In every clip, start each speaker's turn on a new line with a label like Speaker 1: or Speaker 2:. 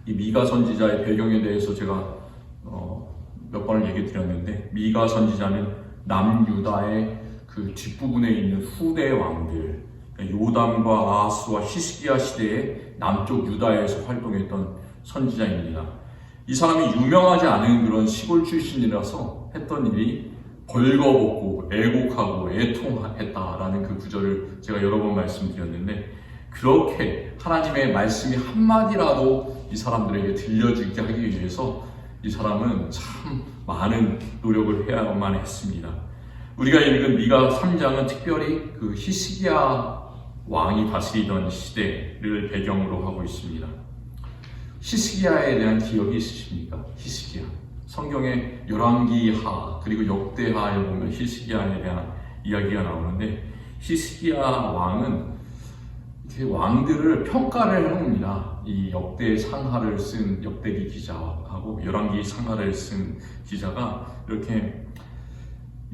Speaker 1: 이 미가 선지자의 배경에 대해서 제가 몇 번을 얘기 드렸는데, 미가 선지자는 남유다의 그 뒷부분에 있는 후대 왕들, 요담과 아하스와 히스기야 시대의 남쪽 유다에서 활동했던 선지자입니다. 이 사람이 유명하지 않은 그런 시골 출신이라서 했던 일이 벌거벗고 애곡하고 애통했다라는 그 구절을 제가 여러 번 말씀드렸는데, 그렇게 하나님의 말씀이 한마디라도 이 사람들에게 들려주게 하기 위해서 이 사람은 참 많은 노력을 해야만 했습니다. 우리가 읽은 미가 3장은 특별히 그 히스기야 왕이 다스리던 시대를 배경으로 하고 있습니다. 히스기야에 대한 기억이 있으십니까? 히스기야. 성경의 열왕기하 그리고 역대하에 보면 히스기야에 대한 이야기가 나오는데, 히스기야 왕은 이렇게 왕들을 평가를 해옵니다. 이 역대 상하를 쓴 역대기 기자하고 열왕기 상하를 쓴 기자가 이렇게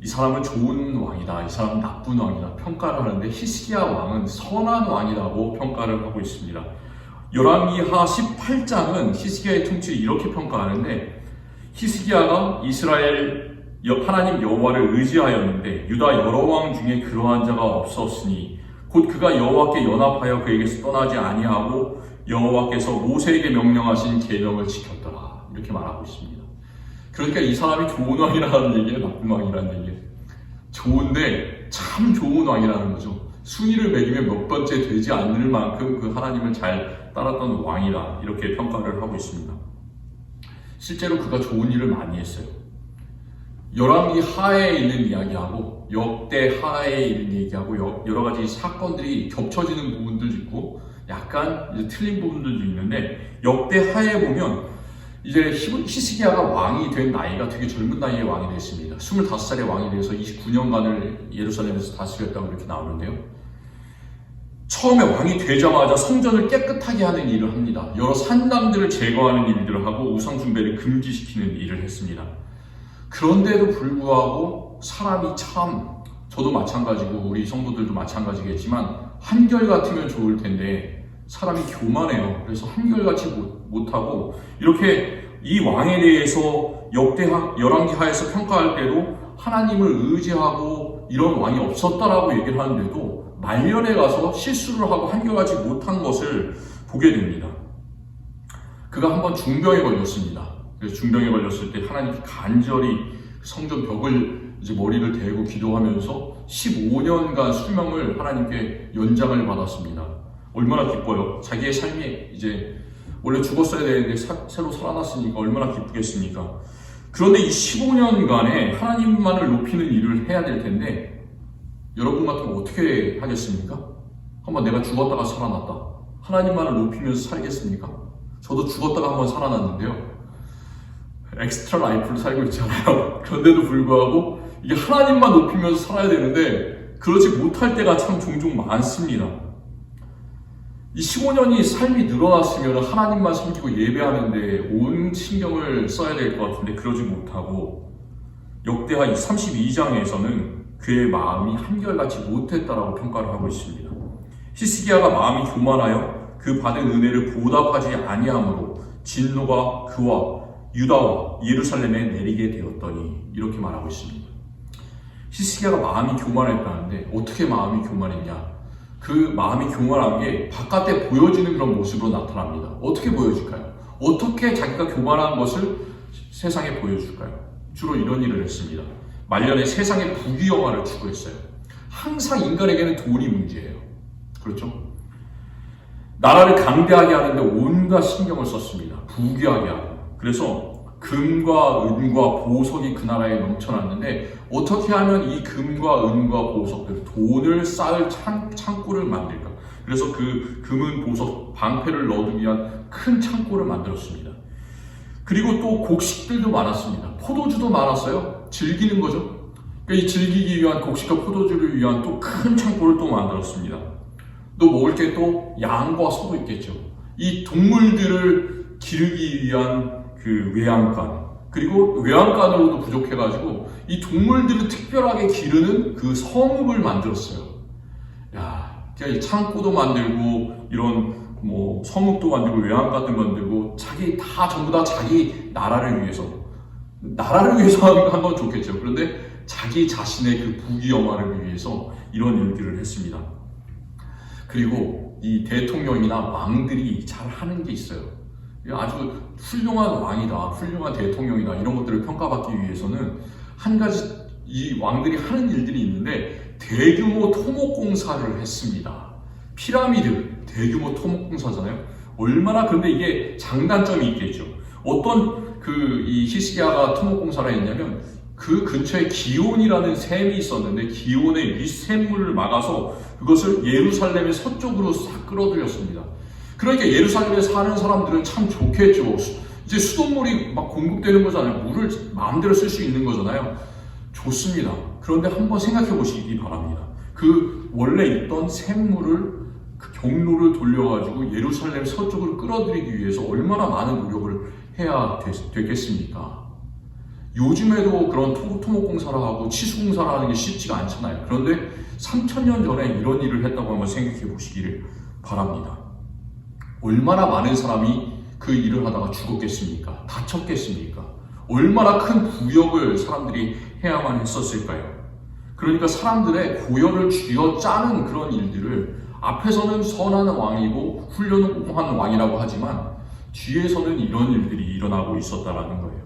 Speaker 1: 이 사람은 좋은 왕이다, 이 사람은 나쁜 왕이다 평가를 하는데, 히스기야 왕은 선한 왕이라고 평가를 하고 있습니다. 열왕기하 18장은 히스기야의 통치를 이렇게 평가하는데, 히스기야가 이스라엘 하나님 여호와를 의지하였는데 유다 여러 왕 중에 그러한 자가 없었으니 곧 그가 여호와께 연합하여 그에게서 떠나지 아니하고 여호와께서 모세에게 명령하신 계명을 지켰더라, 이렇게 말하고 있습니다. 그러니까 이 사람이 좋은 왕이라는 얘기예요, 나쁜 왕이라는 얘기예요? 좋은데 참 좋은 왕이라는 거죠. 순위를 매기면 몇 번째 되지 않을 만큼 그 하나님을 잘 따랐던 왕이다, 이렇게 평가를 하고 있습니다. 실제로 그가 좋은 일을 많이 했어요. 열왕기 하에 있는 이야기하고 역대 하에 있는 얘기하고 여러 가지 사건들이 겹쳐지는 부분도 있고 약간 이제 틀린 부분들도 있는데, 역대 하에 보면 이제 히스기야가 왕이 된 나이가 되게 젊은 나이에 왕이 됐습니다. 25살에 왕이 돼서 29년간을 예루살렘에서 다스렸다고 이렇게 나오는데요. 처음에 왕이 되자마자 성전을 깨끗하게 하는 일을 합니다. 여러 산당들을 제거하는 일들을 하고 우상 숭배를 금지시키는 일을 했습니다. 그런데도 불구하고 사람이 참, 저도 마찬가지고 우리 성도들도 마찬가지겠지만 한결같으면 좋을 텐데 사람이 교만해요. 그래서 한결같이 못하고 이렇게 이 왕에 대해서 열왕기하에서 평가할 때도 하나님을 의지하고 이런 왕이 없었다라고 얘기를 하는데도 말년에 가서 실수를 하고 한결같이 못한 것을 보게 됩니다. 그가 한번 중병에 걸렸습니다. 그래서 중병에 걸렸을 때 하나님께 간절히 성전 벽을 이제 머리를 대고 기도하면서 15년간 수명을 하나님께 연장을 받았습니다. 얼마나 기뻐요. 자기의 삶이 이제 원래 죽었어야 되는데 새로 살아났으니까 얼마나 기쁘겠습니까? 그런데 이 15년간에 하나님만을 높이는 일을 해야 될 텐데, 여러분 같으면 어떻게 하겠습니까? 한번 내가 죽었다가 살아났다, 하나님만을 높이면서 살겠습니까? 저도 죽었다가 한번 살아났는데요, 엑스트라 라이프를 살고 있잖아요. 그런데도 불구하고 이게 하나님만 높이면서 살아야 되는데 그러지 못할 때가 참 종종 많습니다. 이 15년이 삶이 늘어났으면 하나님만 섬기고 예배하는데 온 신경을 써야 될 것 같은데 그러지 못하고, 역대하 32장에서는 그의 마음이 한결같이 못했다라고 평가를 하고 있습니다. 히스기야가 마음이 교만하여 그 받은 은혜를 보답하지 아니함으로 진노가 그와 유다와 예루살렘에 내리게 되었더니, 이렇게 말하고 있습니다. 히스기야가 마음이 교만했다는데 어떻게 마음이 교만했냐? 그 마음이 교만한 게 바깥에 보여지는 그런 모습으로 나타납니다. 어떻게 보여줄까요? 어떻게 자기가 교만한 것을 세상에 보여줄까요? 주로 이런 일을 했습니다. 말년에 세상의 부귀영화를 추구했어요. 항상 인간에게는 돈이 문제예요. 그렇죠? 나라를 강대하게 하는데 온갖 신경을 썼습니다. 부귀하게 하고. 그래서 금과 은과 보석이 그 나라에 넘쳐났는데 어떻게 하면 이 금과 은과 보석들, 돈을 쌓을 창고를 만들까? 그래서 그 금은 보석, 방패를 넣기 위한 큰 창고를 만들었습니다. 그리고 또 곡식들도 많았습니다. 포도주도 많았어요. 즐기는 거죠. 그러니까 이 즐기기 위한 곡식과 포도주를 위한 또 큰 창고를 또 만들었습니다. 또 먹을 게 또 양과 소도 있겠죠. 이 동물들을 기르기 위한 그 외양간, 그리고 외양간으로도 부족해가지고 이 동물들을 특별하게 기르는 그 성읍을 만들었어요. 야, 그러니까 이 창고도 만들고 이런 뭐 성읍도 만들고 외양간도 만들고 전부 다 자기 나라를 위해서 한 건 좋겠죠. 그런데 자기 자신의 그 부귀영화를 위해서 이런 일들을 했습니다. 그리고 이 대통령이나 왕들이 잘 하는 게 있어요. 아주 훌륭한 왕이다, 훌륭한 대통령이다, 이런 것들을 평가받기 위해서는 한 가지 이 왕들이 하는 일들이 있는데, 대규모 토목공사를 했습니다. 피라미드 대규모 토목공사잖아요. 얼마나, 그런데 이게 장단점이 있겠죠. 어떤 이 히스기야가 토목공사를 했냐면, 그 근처에 기온이라는 샘이 있었는데 기온의 윗샘물을 막아서 그것을 예루살렘의 서쪽으로 싹 끌어들였습니다. 그러니까 예루살렘에 사는 사람들은 참 좋겠죠. 이제 수돗물이 막 공급되는 거잖아요. 물을 마음대로 쓸 수 있는 거잖아요. 좋습니다. 그런데 한번 생각해 보시기 바랍니다. 그 원래 있던 샘물을, 그 경로를 돌려가지고 예루살렘 서쪽으로 끌어들이기 위해서 얼마나 많은 노력을 해야 됐겠습니까? 요즘에도 그런 토목공사를 하고 치수공사를 하는 게 쉽지가 않잖아요. 그런데 3000년 전에 이런 일을 했다고 한번 생각해 보시기를 바랍니다. 얼마나 많은 사람이 그 일을 하다가 죽었겠습니까? 다쳤겠습니까? 얼마나 큰 부역을 사람들이 해야만 했었을까요? 그러니까 사람들의 고열을 쥐어짜는 그런 일들을, 앞에서는 선한 왕이고 훌륭한 왕이라고 하지만 뒤에서는 이런 일들이 일어나고 있었다라는 거예요.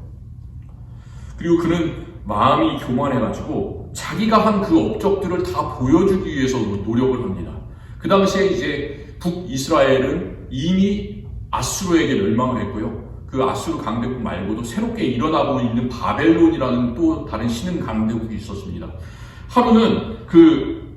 Speaker 1: 그리고 그는 마음이 교만해가지고 자기가 한 그 업적들을 다 보여주기 위해서 노력을 합니다. 그 당시에 이제 북이스라엘은 이미 아수르에게 멸망을 했고요. 그 아수르 강대국 말고도 새롭게 일어나고 있는 바벨론이라는 또 다른 신흥 강대국이 있었습니다. 하루는 그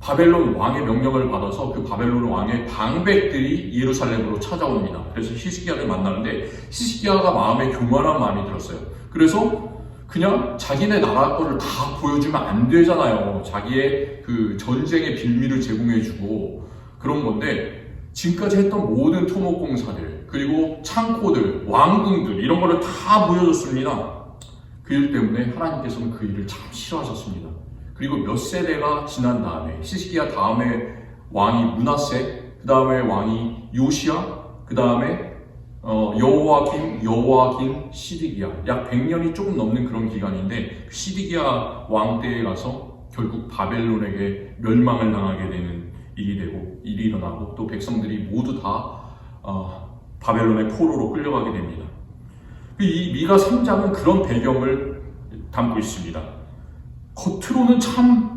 Speaker 1: 바벨론 왕의 명령을 받아서 그 바벨론 왕의 방백들이 예루살렘으로 찾아옵니다. 그래서 히스기야를 만나는데 히스기야가 마음에 교만한 마음이 들었어요. 그래서 그냥 자기네 나라 거를 다 보여주면 안 되잖아요. 자기의 그 전쟁의 빌미를 제공해주고 그런 건데, 지금까지 했던 모든 토목공사들, 그리고 창고들, 왕궁들, 이런 거를 다 보여줬습니다. 그 일 때문에 하나님께서는 그 일을 참 싫어하셨습니다. 그리고 몇 세대가 지난 다음에, 히스기야 다음에 왕이 므낫세, 그 다음에 왕이 요시야, 그 다음에 여호와김, 시드기야, 약 100년이 조금 넘는 그런 기간인데, 시드기야 왕 때에 가서 결국 바벨론에게 멸망을 당하게 되는 일이 일어나고, 또 백성들이 모두 다 바벨론의 포로로 끌려가게 됩니다. 이 미가 3장은 그런 배경을 담고 있습니다. 겉으로는 참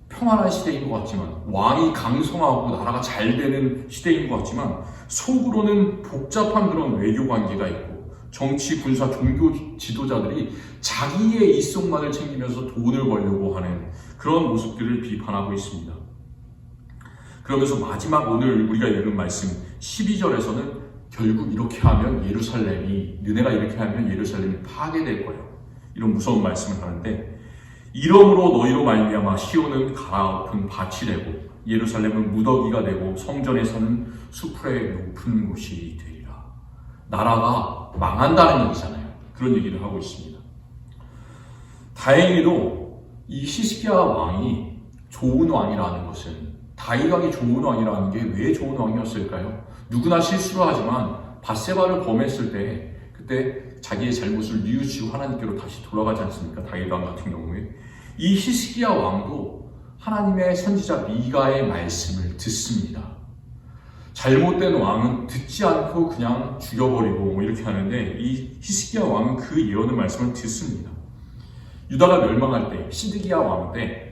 Speaker 1: 평안한 시대인 것 같지만, 왕이 강성하고 나라가 잘 되는 시대인 것 같지만, 속으로는 복잡한 그런 외교 관계가 있고, 정치, 군사, 종교 지도자들이 자기의 이속만을 챙기면서 돈을 벌려고 하는 그런 모습들을 비판하고 있습니다. 그러면서 마지막 오늘 우리가 읽은 말씀 12절에서는 결국 이렇게 하면 너네가 이렇게 하면 예루살렘이 파괴될 거예요, 이런 무서운 말씀을 하는데, 이러므로 너희로 말미암아 시온은 갈아엎은 밭이 되고 예루살렘은 무더기가 되고 성전에서는 수풀의 높은 곳이 되리라. 나라가 망한다는 얘기잖아요. 그런 얘기를 하고 있습니다. 다행히도 이 히스기야 왕이 좋은 왕이라는 것은, 다윗 왕이 좋은 왕이라는 게 왜 좋은 왕이었을까요? 누구나 실수를 하지만 밧세바를 범했을 때 그때 자기의 잘못을 뉘우치고 하나님께로 다시 돌아가지 않습니까? 다윗 왕 같은 경우에 이 히스기야 왕도 하나님의 선지자 미가의 말씀을 듣습니다. 잘못된 왕은 듣지 않고 그냥 죽여버리고 이렇게 하는데, 이 히스기야 왕은 그 예언의 말씀을 듣습니다. 유다가 멸망할 때, 시드기야 왕 때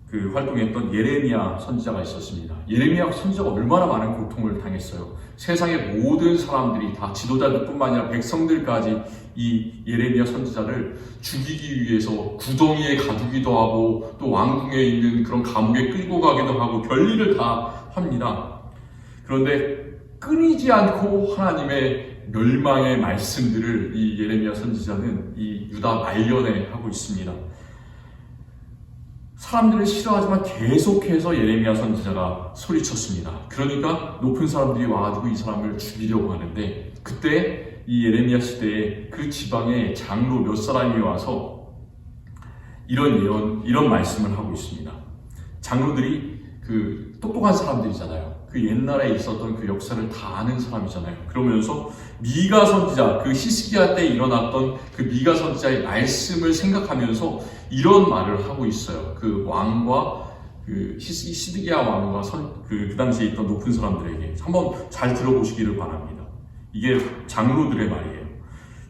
Speaker 1: 그 활동했던 예레미야 선지자가 있었습니다. 예레미야 선지자가 얼마나 많은 고통을 당했어요. 세상의 모든 사람들이 다, 지도자들뿐만 아니라 백성들까지 이 예레미야 선지자를 죽이기 위해서 구덩이에 가두기도 하고, 또 왕궁에 있는 그런 감옥에 끌고 가기도 하고, 별일을 다 합니다. 그런데 끊이지 않고 하나님의 멸망의 말씀들을 이 예레미야 선지자는 이 유다 말년에 하고 있습니다. 사람들은 싫어하지만 계속해서 예레미야 선지자가 소리쳤습니다. 그러니까 높은 사람들이 와가지고 이 사람을 죽이려고 하는데, 그때 이 예레미야 시대에 그 지방의 장로 몇 사람이 와서 이런 말씀을 하고 있습니다. 장로들이 그 똑똑한 사람들이잖아요. 그 옛날에 있었던 그 역사를 다 아는 사람이잖아요. 그러면서 미가 선지자, 그 히스기야 때 일어났던 그 미가 선지자의 말씀을 생각하면서 이런 말을 하고 있어요. 그 왕과 그 시드기야 왕과 그 당시에 있던 높은 사람들에게 한번 잘 들어보시기를 바랍니다. 이게 장로들의 말이에요.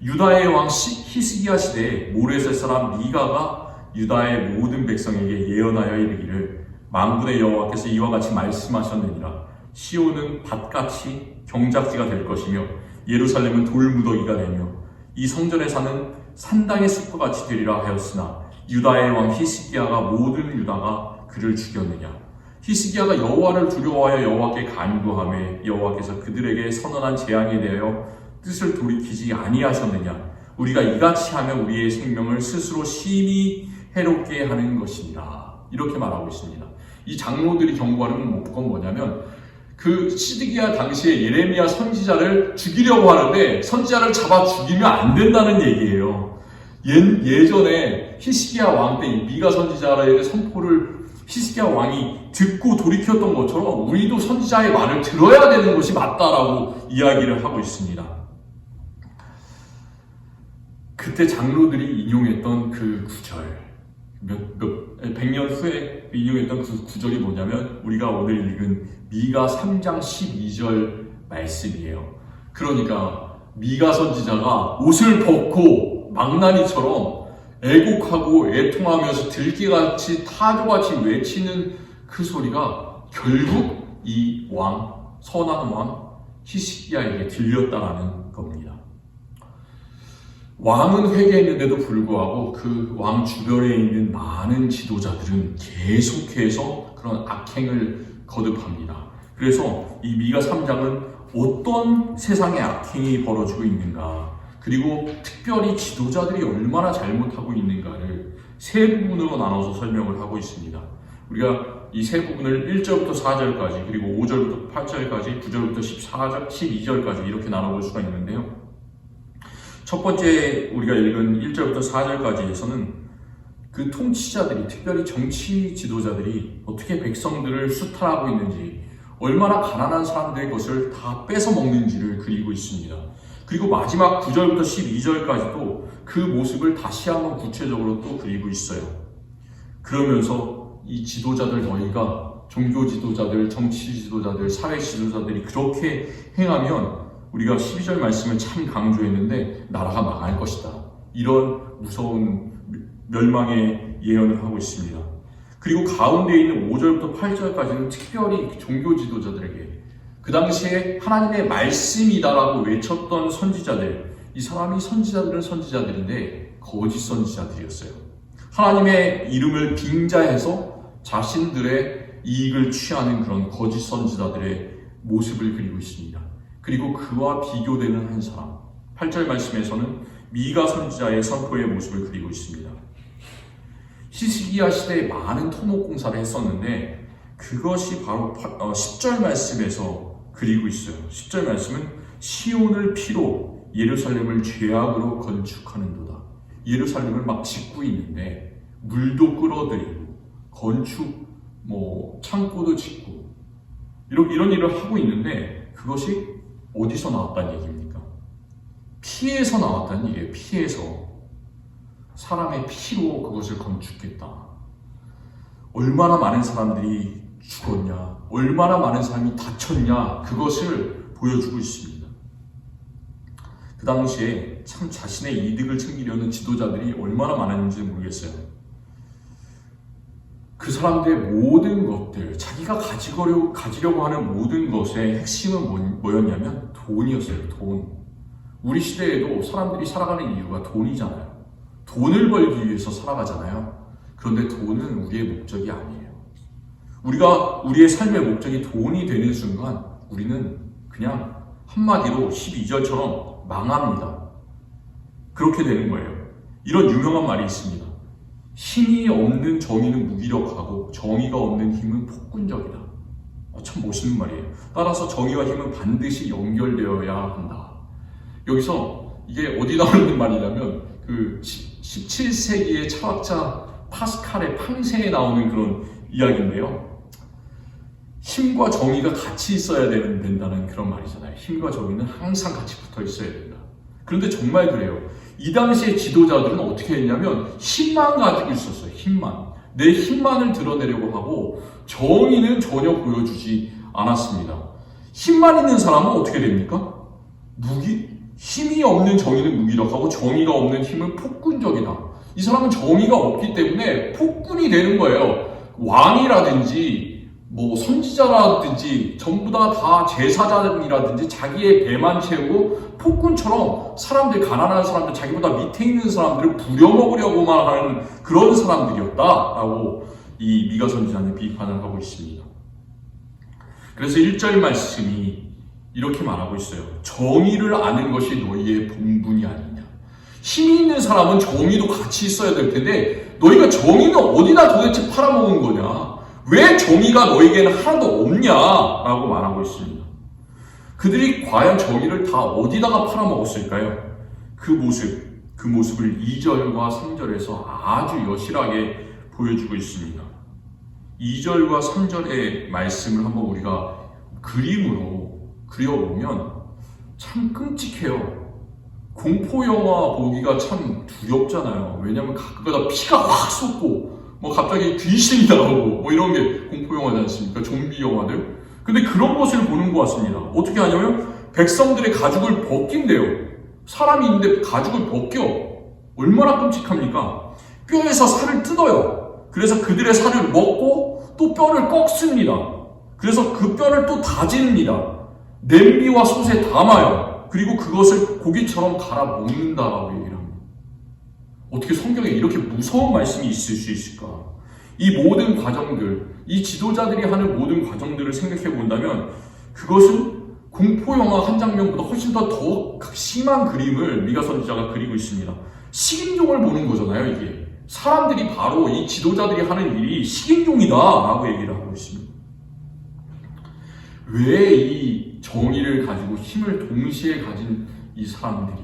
Speaker 1: 유다의 왕 히스기야 시대에 모레셋 사람 미가가 유다의 모든 백성에게 예언하여 이르기를 만군의 여호와께서 이와 같이 말씀하셨느니라. 시온은 밭같이 경작지가 될 것이며 예루살렘은 돌무더기가 되며 이 성전에 사는 산당의 숲과 같이 되리라 하였으나 유다의 왕 히스기야가 모든 유다가 그를 죽였느냐. 히스기야가 여호와를 두려워하여 여호와께 간구하며 여호와께서 그들에게 선언한 재앙에 대하여 뜻을 돌이키지 아니하셨느냐. 우리가 이같이 하면 우리의 생명을 스스로 심히 해롭게 하는 것이니라. 이렇게 말하고 있습니다. 이 장로들이 경고하는 건 뭐냐면 그 시드기야 당시에 예레미야 선지자를 죽이려고 하는데 선지자를 잡아 죽이면 안 된다는 얘기예요. 예전에 히스기야 왕 때 미가 선지자의 선포를 히스기야 왕이 듣고 돌이켰던 것처럼 우리도 선지자의 말을 들어야 되는 것이 맞다라고 이야기를 하고 있습니다. 그때 장로들이 인용했던 그 구절, 100년 후에 인용했던 그 구절이 뭐냐면 우리가 오늘 읽은 미가 3장 12절 말씀이에요. 그러니까 미가 선지자가 옷을 벗고 망나니처럼 애곡하고 애통하면서 들깨같이 타조같이 외치는 그 소리가 결국 이 왕, 선한 왕 히스기야에게 들렸다라는 겁니다. 왕은 회개했는데도 불구하고 그 왕 주변에 있는 많은 지도자들은 계속해서 그런 악행을 거듭합니다. 그래서 이 미가 3장은 어떤 세상의 악행이 벌어지고 있는가, 그리고 특별히 지도자들이 얼마나 잘못하고 있는가를 세 부분으로 나눠서 설명을 하고 있습니다. 우리가 이 세 부분을 1절부터 4절까지, 그리고 5절부터 8절까지, 9절부터 14절, 12절까지 이렇게 나눠볼 수가 있는데요. 첫 번째 우리가 읽은 1절부터 4절까지에서는 그 통치자들이, 특별히 정치 지도자들이 어떻게 백성들을 수탈하고 있는지, 얼마나 가난한 사람들의 것을 다 뺏어 먹는지를 그리고 있습니다. 그리고 마지막 9절부터 12절까지도 그 모습을 다시 한번 구체적으로 또 그리고 있어요. 그러면서 이 지도자들, 너희가 종교 지도자들, 정치 지도자들, 사회 지도자들이 그렇게 행하면 우리가 12절 말씀을 참 강조했는데 나라가 망할 것이다. 이런 무서운 멸망의 예언을 하고 있습니다. 그리고 가운데 있는 5절부터 8절까지는 특별히 종교 지도자들에게 그 당시에 하나님의 말씀이다라고 외쳤던 선지자들, 이 사람이 선지자들은 선지자들인데 거짓 선지자들이었어요. 하나님의 이름을 빙자해서 자신들의 이익을 취하는 그런 거짓 선지자들의 모습을 그리고 있습니다. 그리고 그와 비교되는 한 사람, 8절 말씀에서는 미가 선지자의 선포의 모습을 그리고 있습니다. 히스기야 시대에 많은 토목공사를 했었는데 그것이 바로 10절 말씀에서 그리고 있어요. 10절 말씀은 시온을 피로 예루살렘을 죄악으로 건축하는도다. 예루살렘을 막 짓고 있는데 물도 끌어들이고 건축, 창고도 짓고 이런 일을 하고 있는데 그것이 어디서 나왔다는 얘기입니까? 피에서 나왔다는 얘기예요. 피에서. 사람의 피로 그것을 건축했다. 얼마나 많은 사람들이 죽었냐, 얼마나 많은 사람이 다쳤냐, 그것을 보여주고 있습니다. 그 당시에 참 자신의 이득을 챙기려는 지도자들이 얼마나 많았는지 모르겠어요. 그 살람들의 모든 것들, 자기가 가지려고 하는 모든 것의 핵심은 뭐였냐면 돈이었어요. 돈. 우리 시대에도 사람들이 살아가는 이유가 돈이잖아요. 돈을 벌기 위해서 살아가잖아요. 그런데 돈은 우리의 목적이 아니에요. 우리가 우리의 삶의 목적이 돈이 되는 순간 우리는 그냥 한마디로 12절처럼 망합니다. 그렇게 되는 거예요. 이런 유명한 말이 있습니다. 힘이 없는 정의는 무기력하고 정의가 없는 힘은 폭군적이다. 참 멋있는 말이에요. 따라서 정의와 힘은 반드시 연결되어야 한다. 여기서 이게 어디 나오는 말이냐면 그 17세기의 철학자 파스칼의 팡세에 나오는 그런 이야기인데요. 힘과 정의가 같이 있어야 된다는 그런 말이잖아요. 힘과 정의는 항상 같이 붙어 있어야 된다. 그런데 정말 그래요. 이 당시의 지도자들은 어떻게 했냐면 힘만 가지고 있었어요. 힘만. 내 힘만을 드러내려고 하고 정의는 전혀 보여주지 않았습니다. 힘만 있는 사람은 어떻게 됩니까? 힘이 없는 정의는 무기력하고 정의가 없는 힘은 폭군적이다. 이 사람은 정의가 없기 때문에 폭군이 되는 거예요. 왕이라든지 선지자라든지 전부 다 제사장이라든지 자기의 배만 채우고 폭군처럼 가난한 사람들, 자기보다 밑에 있는 사람들을 부려먹으려고만 하는 그런 사람들이었다라고 이 미가 선지자는 비판을 하고 있습니다. 그래서 1절 말씀이 이렇게 말하고 있어요. 정의를 아는 것이 너희의 본분이 아니냐. 힘이 있는 사람은 정의도 같이 있어야 될 텐데 너희가 정의는 어디다 도대체 팔아먹은 거냐? 왜 정의가 너희에게는 하나도 없냐라고 말하고 있습니다. 그들이 과연 정의를 다 어디다가 팔아먹었을까요? 그 모습을 2절과 3절에서 아주 여실하게 보여주고 있습니다. 2절과 3절의 말씀을 한번 우리가 그림으로 그려보면 참 끔찍해요. 공포영화 보기가 참 두렵잖아요. 왜냐면 가끔가다 피가 확 쏟고 갑자기 귀신이 나오고 이런 게 공포영화지 않습니까? 좀비 영화들. 근데 그런 것을 보는 것 같습니다. 어떻게 하냐면 백성들의 가죽을 벗긴대요. 사람이 있는데 가죽을 벗겨. 얼마나 끔찍합니까? 뼈에서 살을 뜯어요. 그래서 그들의 살을 먹고 또 뼈를 꺾습니다. 그래서 그 뼈를 또 다집니다. 냄비와 솥에 담아요. 그리고 그것을 고기처럼 갈아 먹는다라고 얘기를 합니다. 어떻게 성경에 이렇게 무서운 말씀이 있을 수 있을까? 이 모든 과정들, 이 지도자들이 하는 모든 과정들을 생각해 본다면 그것은 공포영화 한 장면보다 훨씬 더 심한 그림을 미가 선지자가 그리고 있습니다. 식인종을 보는 거잖아요, 이게. 사람들이 바로 이 지도자들이 하는 일이 식인종이다라고 얘기를 하고 있습니다. 왜 이 정의를 가지고 힘을 동시에 가진 이 사람들이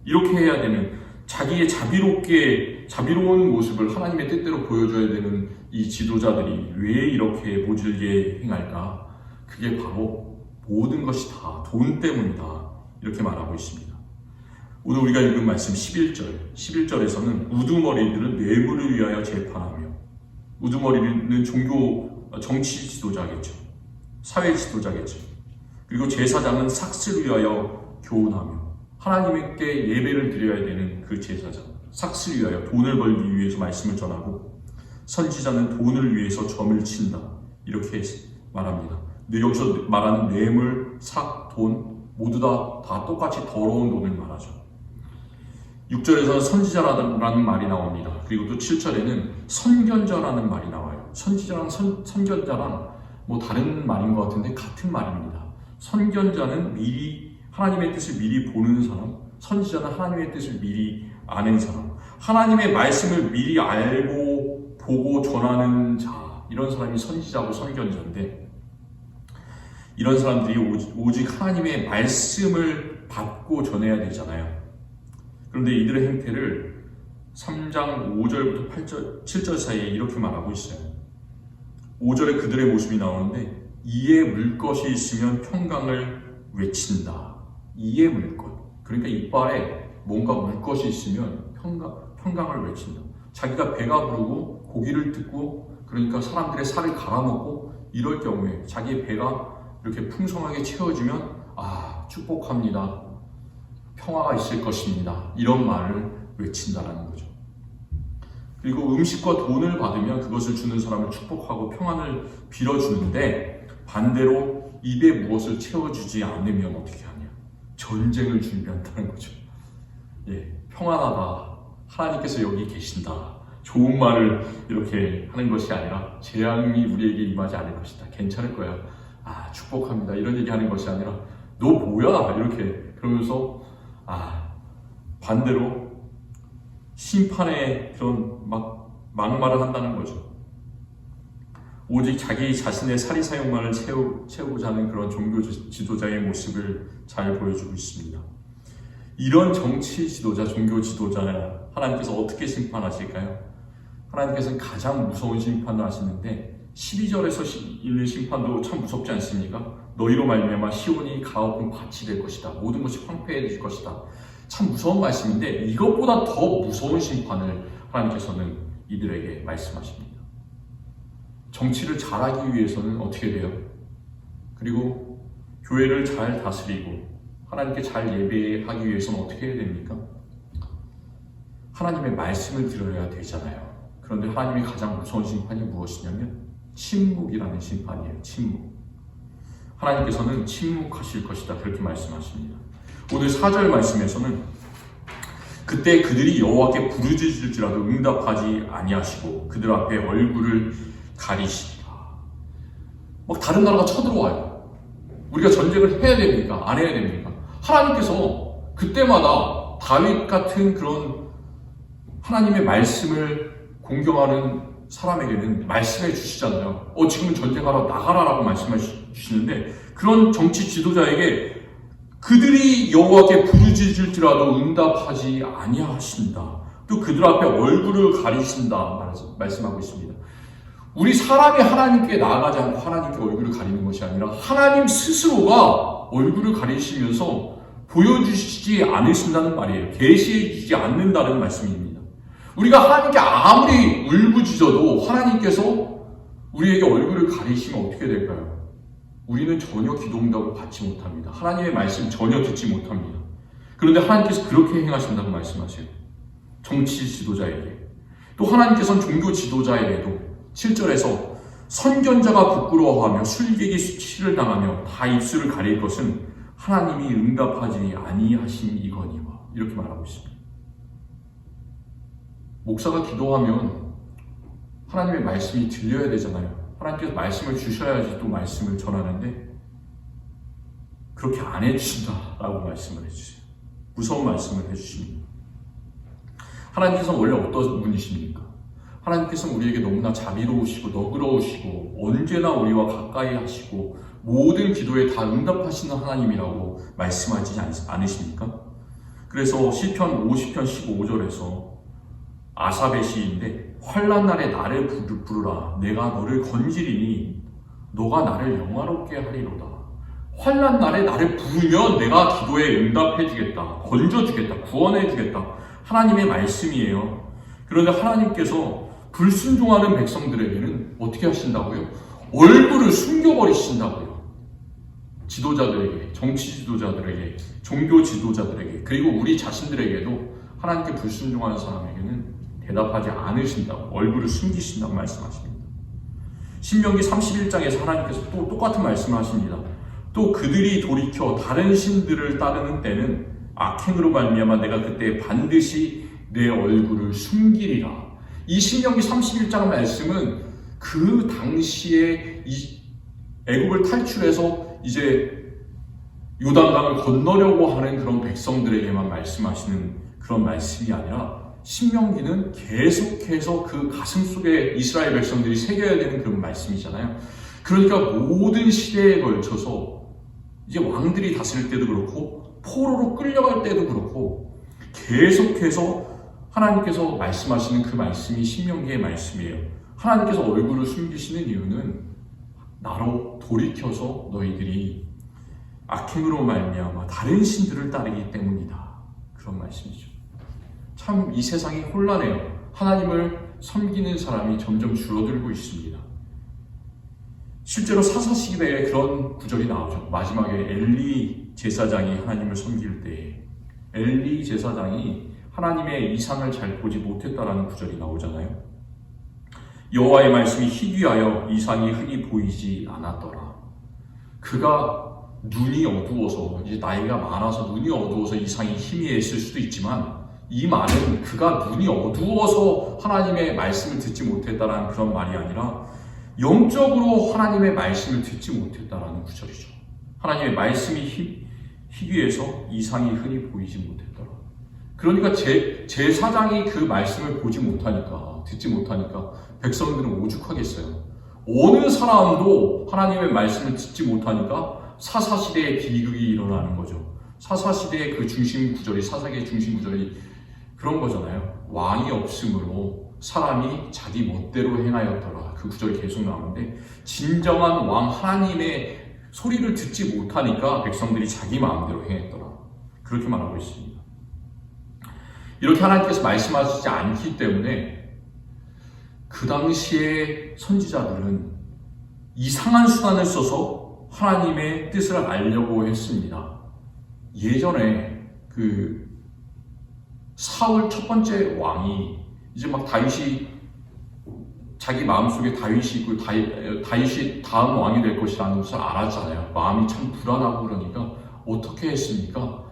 Speaker 1: 이렇게 해야 되는 자기의 자비로운 모습을 하나님의 뜻대로 보여줘야 되는 이 지도자들이 왜 이렇게 모질게 행할까? 그게 바로 모든 것이 다 돈 때문이다. 이렇게 말하고 있습니다. 오늘 우리가 읽은 말씀 11절에서는 우두머리들은 뇌물을 위하여 재판하며, 우두머리는 정치 지도자겠죠. 사회 지도자겠죠. 그리고 제사장은 삭스를 위하여 교훈하며, 하나님께 예배를 드려야 되는 그 제사장, 삭스를 위하여 돈을 벌기 위해서 말씀을 전하고, 선지자는 돈을 위해서 점을 친다. 이렇게 말합니다. 근데 여기서 말하는 뇌물, 삭, 돈 모두 다 똑같이 더러운 돈을 말하죠. 6절에서는 선지자라는 말이 나옵니다. 그리고 또 7절에는 선견자라는 말이 나와요. 선지자랑 선견자랑 다른 말인 것 같은데 같은 말입니다. 선견자는 미리 하나님의 뜻을 미리 보는 사람, 선지자는 하나님의 뜻을 미리 아는 사람, 하나님의 말씀을 미리 알고 보고 전하는 자, 이런 사람이 선지자고 선견자인데, 이런 사람들이 오직 하나님의 말씀을 받고 전해야 되잖아요. 그런데 이들의 행태를 3장 5절부터 7절 사이에 이렇게 말하고 있어요. 5절에 그들의 모습이 나오는데, 이에 물 것이 있으면 평강을 외친다. 이에 물 것. 그러니까 이빨에 뭔가 물 것이 있으면 평강을 외친다. 자기가 배가 부르고 고기를 뜯고, 그러니까 사람들의 살을 갈아먹고 이럴 경우에 자기의 배가 이렇게 풍성하게 채워지면 축복합니다. 평화가 있을 것입니다. 이런 말을 외친다라는 거죠. 그리고 음식과 돈을 받으면 그것을 주는 사람을 축복하고 평안을 빌어주는데, 반대로 입에 무엇을 채워주지 않으면 어떻게 하냐? 전쟁을 준비한다는 거죠. 평안하다. 하나님께서 여기 계신다. 좋은 말을 이렇게 하는 것이 아니라 재앙이 우리에게 임하지 않을 것이다. 괜찮을 거야. 축복합니다. 이런 얘기 하는 것이 아니라 너 뭐야? 이렇게 그러면서 반대로 심판의 그런 막말을 한다는 거죠. 오직 자기 자신의 사리사욕만을 채우고자 하는 그런 종교 지도자의 모습을 잘 보여주고 있습니다. 이런 정치 지도자, 종교 지도자 하나님께서 어떻게 심판하실까요? 하나님께서는 가장 무서운 심판을 하시는데 12절에서 있는 심판도 참 무섭지 않습니까? 너희로 말미암아 시온이 가없는 밭이 될 것이다. 모든 것이 황폐해질 것이다. 참 무서운 말씀인데 이것보다 더 무서운 심판을 하나님께서는 이들에게 말씀하십니다. 정치를 잘하기 위해서는 어떻게 돼요? 그리고 교회를 잘 다스리고 하나님께 잘 예배하기 위해서는 어떻게 해야 됩니까? 하나님의 말씀을 들어야 되잖아요. 그런데 하나님이 가장 무서운 심판이 무엇이냐면 침묵이라는 심판이에요. 침묵. 하나님께서는 침묵하실 것이다. 그렇게 말씀하십니다. 오늘 4절 말씀에서는 그때 그들이 여호와께 부르짖을지라도 응답하지 아니하시고 그들 앞에 얼굴을 가리시리라. 막 다른 나라가 쳐들어와요. 우리가 전쟁을 해야 됩니까? 안 해야 됩니까? 하나님께서 그때마다 다윗 같은 그런 하나님의 말씀을 공경하는 사람에게는 말씀해 주시잖아요. 지금은 전쟁하러 나가라라고 말씀해 주시는데 그런 정치 지도자에게 그들이 여호와께 부르짖을지라도 응답하지 아니하신다. 또 그들 앞에 얼굴을 가리신다 말씀하고 있습니다. 우리 사람이 하나님께 나아가지 않고 하나님께 얼굴을 가리는 것이 아니라 하나님 스스로가 얼굴을 가리시면서 보여주시지 않으신다는 말이에요. 계시해 주지 않는다는 말씀입니다. 우리가 하나님께 아무리 울부짖어도 하나님께서 우리에게 얼굴을 가리시면 어떻게 될까요? 우리는 전혀 기도 응답을 받지 못합니다. 하나님의 말씀 전혀 듣지 못합니다. 그런데 하나님께서 그렇게 행하신다고 말씀하세요. 정치 지도자에게. 또 하나님께서는 종교 지도자에게도 7절에서 선견자가 부끄러워하며 술객이 수치를 당하며 다 입술을 가릴 것은 하나님이 응답하지 아니하심이거니와 이렇게 말하고 있습니다. 목사가 기도하면 하나님의 말씀이 들려야 되잖아요. 하나님께서 말씀을 주셔야지 또 말씀을 전하는데 그렇게 안 해주신다라고 말씀을 해주세요. 무서운 말씀을 해주십니다. 하나님께서는 원래 어떤 분이십니까? 하나님께서는 우리에게 너무나 자비로우시고 너그러우시고 언제나 우리와 가까이 하시고 모든 기도에 다 응답하시는 하나님이라고 말씀하지 않으십니까? 그래서 시편 50편 15절에서 아삽의 시인데 환난 날에 나를 부르라 내가 너를 건지리니 너가 나를 영화롭게 하리로다. 환난 날에 나를 부르면 내가 기도에 응답해 주겠다. 건져 주겠다. 구원해 주겠다. 하나님의 말씀이에요. 그런데 하나님께서 불순종하는 백성들에게는 어떻게 하신다고요? 얼굴을 숨겨버리신다고요. 지도자들에게, 정치 지도자들에게, 종교 지도자들에게, 그리고 우리 자신들에게도 하나님께 불순종하는 사람에게는 대답하지 않으신다고, 얼굴을 숨기신다고 말씀하십니다. 신명기 31장에서 하나님께서 또 똑같은 말씀을 하십니다. 또 그들이 돌이켜 다른 신들을 따르는 때는 악행으로 말미암아 내가 그때 반드시 내 얼굴을 숨기리라. 이 신명기 31장 말씀은 그 당시에 애굽을 탈출해서 이제 요단강을 건너려고 하는 그런 백성들에게만 말씀하시는 그런 말씀이 아니라 신명기는 계속해서 그 가슴 속에 이스라엘 백성들이 새겨야 되는 그런 말씀이잖아요. 그러니까 모든 시대에 걸쳐서 이제 왕들이 다스릴 때도 그렇고 포로로 끌려갈 때도 그렇고 계속해서 하나님께서 말씀하시는 그 말씀이 신명기의 말씀이에요. 하나님께서 얼굴을 숨기시는 이유는 나로 돌이켜서 너희들이 악행으로 말미암아 다른 신들을 따르기 때문이다. 그런 말씀이죠. 참 이 세상이 혼란해요. 하나님을 섬기는 사람이 점점 줄어들고 있습니다. 실제로 사사시대에 그런 구절이 나오죠. 마지막에 엘리 제사장이 하나님을 섬길 때에 엘리 제사장이 하나님의 이상을 잘 보지 못했다라는 구절이 나오잖아요. 여호와의 말씀이 희귀하여 이상이 흔히 보이지 않았더라. 그가 눈이 어두워서 이제 나이가 많아서 눈이 어두워서 이상이 희미했을 수도 있지만 이 말은 그가 눈이 어두워서 하나님의 말씀을 듣지 못했다라는 그런 말이 아니라 영적으로 하나님의 말씀을 듣지 못했다라는 구절이죠. 하나님의 말씀이 희귀해서 이상이 흔히 보이지 못했더라. 그러니까 제사장이 그 말씀을 보지 못하니까, 듣지 못하니까 백성들은 오죽하겠어요. 어느 사람도 하나님의 말씀을 듣지 못하니까 사사시대의 비극이 일어나는 거죠. 사사시대의 그 중심 구절이, 사사기의 중심 구절이 그런 거잖아요. 왕이 없으므로 사람이 자기 멋대로 행하였더라. 그 구절이 계속 나오는데 진정한 왕 하나님의 소리를 듣지 못하니까 백성들이 자기 마음대로 행했더라. 그렇게 말하고 있습니다. 이렇게 하나님께서 말씀하시지 않기 때문에 그 당시에 선지자들은 이상한 수단을 써서 하나님의 뜻을 알려고 했습니다. 예전에 그 사울 첫 번째 왕이 이제 막 다윗이 자기 마음속에 다윗이 있고 다윗이 다음 왕이 될 것이라는 것을 알았잖아요. 마음이 참 불안하고 그러니까 어떻게 했습니까?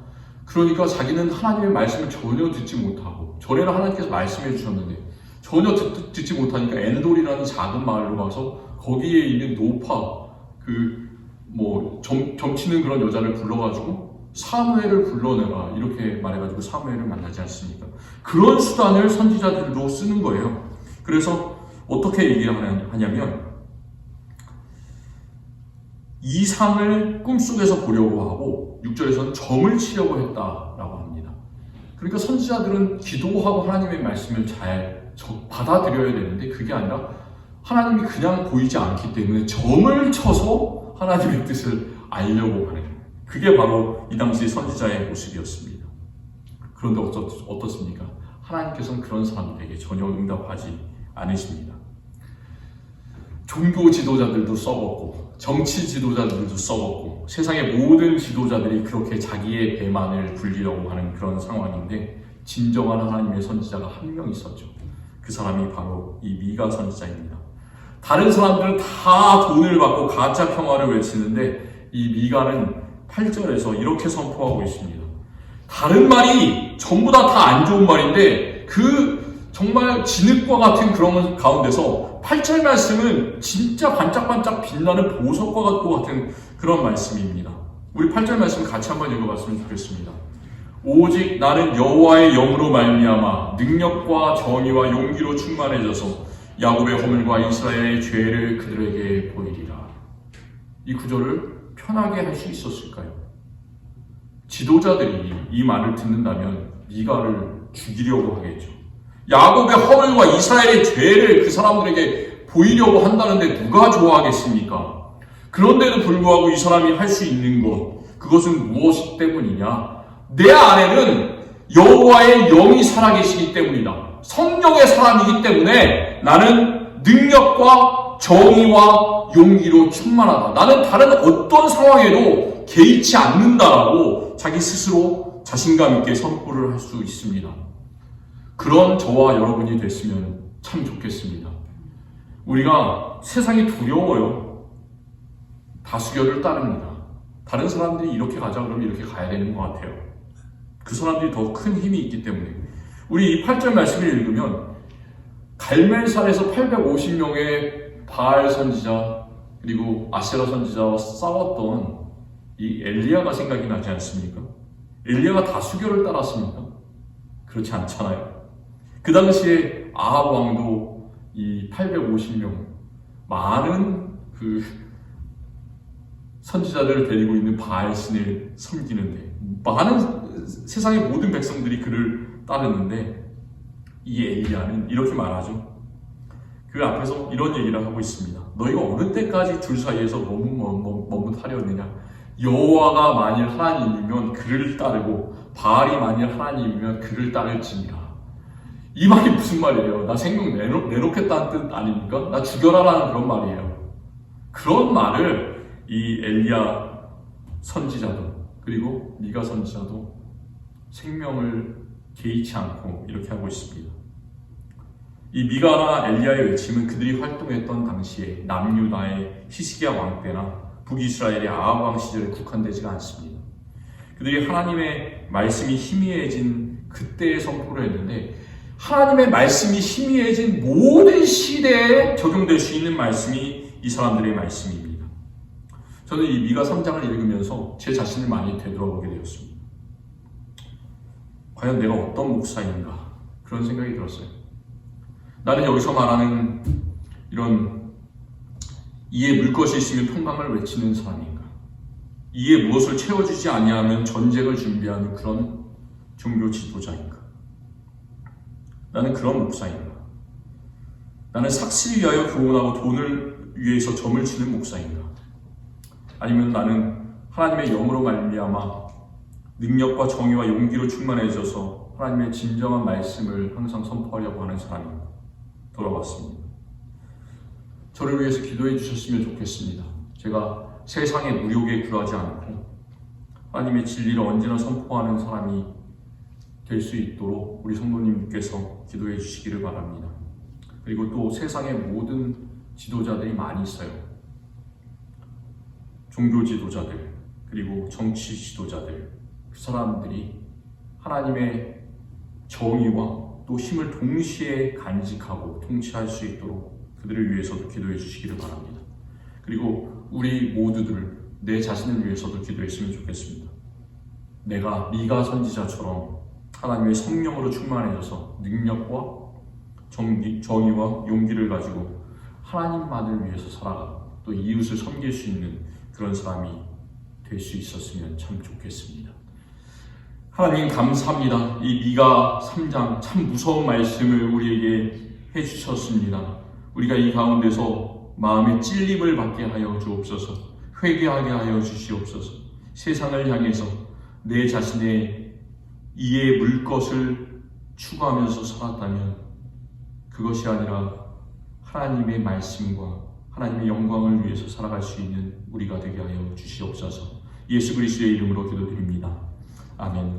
Speaker 1: 그러니까 자기는 하나님의 말씀을 전혀 듣지 못하고 전에는 하나님께서 말씀해 주셨는데 전혀 듣지 못하니까 엔돌이라는 작은 마을로 가서 거기에 있는 노파 점치는 그런 여자를 불러가지고 사무엘을 불러내라 이렇게 말해가지고 사무엘을 만나지 않습니까? 그런 수단을 선지자들도 쓰는 거예요. 그래서 어떻게 얘기하냐면 이상을 꿈속에서 보려고 하고 6절에서는 점을 치려고 했다라고 합니다. 그러니까 선지자들은 기도하고 하나님의 말씀을 잘 받아들여야 되는데 그게 아니라 하나님이 그냥 보이지 않기 때문에 점을 쳐서 하나님의 뜻을 알려고 하는 그게 바로 이 당시 선지자의 모습이었습니다. 그런데 어떻습니까? 하나님께서는 그런 사람들에게 전혀 응답하지 않으십니다. 종교 지도자들도 썩었고 정치 지도자들도 썩었고 세상의 모든 지도자들이 그렇게 자기의 배만을 불리려고 하는 그런 상황인데 진정한 하나님의 선지자가 한 명 있었죠. 그 사람이 바로 이 미가 선지자입니다. 다른 사람들은 다 돈을 받고 가짜 평화를 외치는데 이 미가는 8절에서 이렇게 선포하고 있습니다. 다른 말이 전부 다 안 좋은 말인데 정말 진흙과 같은 그런 가운데서 8절 말씀은 진짜 반짝반짝 빛나는 보석과 같은 그런 말씀입니다. 우리 8절 말씀 같이 한번 읽어봤으면 좋겠습니다. 오직 나는 여호와의 영으로 말미암아 능력과 정의와 용기로 충만해져서 야곱의 허물과 이스라엘의 죄를 그들에게 보이리라. 이 구절을 편하게 할 수 있었을까요? 지도자들이 이 말을 듣는다면 미가를 죽이려고 하겠죠. 야곱의 허물과 이스라엘의 죄를 그 사람들에게 보이려고 한다는데 누가 좋아하겠습니까? 그런데도 불구하고 이 사람이 할 수 있는 그것은 무엇 때문이냐? 내 안에는 여호와의 영이 살아계시기 때문이다. 성령의 사람이기 때문에 나는 능력과 정의와 용기로 충만하다. 나는 다른 어떤 상황에도 개의치 않는다라고 자기 스스로 자신감 있게 선포를 할 수 있습니다. 그런 저와 여러분이 됐으면 참 좋겠습니다. 우리가 세상이 두려워요. 다수결을 따릅니다. 다른 사람들이 이렇게 가자 그러면 이렇게 가야 되는 것 같아요. 그 사람들이 더 큰 힘이 있기 때문에. 우리 이 8절 말씀을 읽으면 갈멜산에서 850명의 바알 선지자 그리고 아세라 선지자와 싸웠던 이 엘리야가 생각이 나지 않습니까? 엘리야가 다수결을 따랐습니까? 그렇지 않잖아요. 그 당시에 아합 왕도 이 850명 많은 선지자들을 데리고 있는 바알 신을 섬기는데 많은 세상의 모든 백성들이 그를 따르는데 이 엘리야는 이렇게 말하죠. 그 앞에서 이런 얘기를 하고 있습니다. 너희가 어느 때까지 둘 사이에서 머뭇하려느냐? 여호와가 만일 하나님이면 그를 따르고 바알이 만일 하나님이면 그를 따를지니라. 이 말이 무슨 말이에요? 나 생명 내놓겠다는 뜻 아닙니까? 나 죽여라라는 그런 말이에요. 그런 말을 이 엘리야 선지자도 그리고 미가 선지자도 생명을 개의치 않고 이렇게 하고 있습니다. 이 미가나 엘리야의 외침은 그들이 활동했던 당시에 남유다의 히스기야 왕 때나 북이스라엘의 아합 왕 시절에 국한되지가 않습니다. 그들이 하나님의 말씀이 희미해진 그때에 선포를 했는데 하나님의 말씀이 희미해진 모든 시대에 적용될 수 있는 말씀이 이 사람들의 말씀입니다. 저는 이 미가 3장을 읽으면서 제 자신을 많이 되돌아보게 되었습니다. 과연 내가 어떤 목사인가 그런 생각이 들었어요. 나는 여기서 말하는 이런 이에 물 것이 있으면 평강을 외치는 사람인가? 이에 무엇을 채워주지 아니하면 전쟁을 준비하는 그런 종교 지도자인가? 나는 그런 목사인가? 나는 삭스를 위하여 교훈하고 돈을 위해서 점을 치는 목사인가? 아니면 나는 하나님의 영으로 말미암아 능력과 정의와 용기로 충만해져서 하나님의 진정한 말씀을 항상 선포하려고 하는 사람인가? 돌아봤습니다. 저를 위해서 기도해 주셨으면 좋겠습니다. 제가 세상의 무욕에 굴하지 않고 하나님의 진리를 언제나 선포하는 사람이 될 수 있도록 우리 성도님께서 기도해 주시기를 바랍니다. 그리고 또 세상의 모든 지도자들이 많이 있어요. 종교 지도자들, 그리고 정치 지도자들, 그 사람들이 하나님의 정의와 또 힘을 동시에 간직하고 통치할 수 있도록 그들을 위해서도 기도해 주시기를 바랍니다. 그리고 우리 모두들 내 자신을 위해서도 기도했으면 좋겠습니다. 내가 미가 선지자처럼 하나님의 성령으로 충만해져서 능력과 정의와 용기를 가지고 하나님만을 위해서 살아가 또 이웃을 섬길 수 있는 그런 사람이 될 수 있었으면 참 좋겠습니다. 하나님 감사합니다. 이 미가 3장 참 무서운 말씀을 우리에게 해주셨습니다. 우리가 이 가운데서 마음의 찔림을 받게 하여 주옵소서. 회개하게 하여 주시옵소서. 세상을 향해서 내 자신의 이에 물 것을 추구하면서 살았다면 그것이 아니라 하나님의 말씀과 하나님의 영광을 위해서 살아갈 수 있는 우리가 되게 하여 주시옵소서. 예수 그리스도의 이름으로 기도드립니다. 아멘.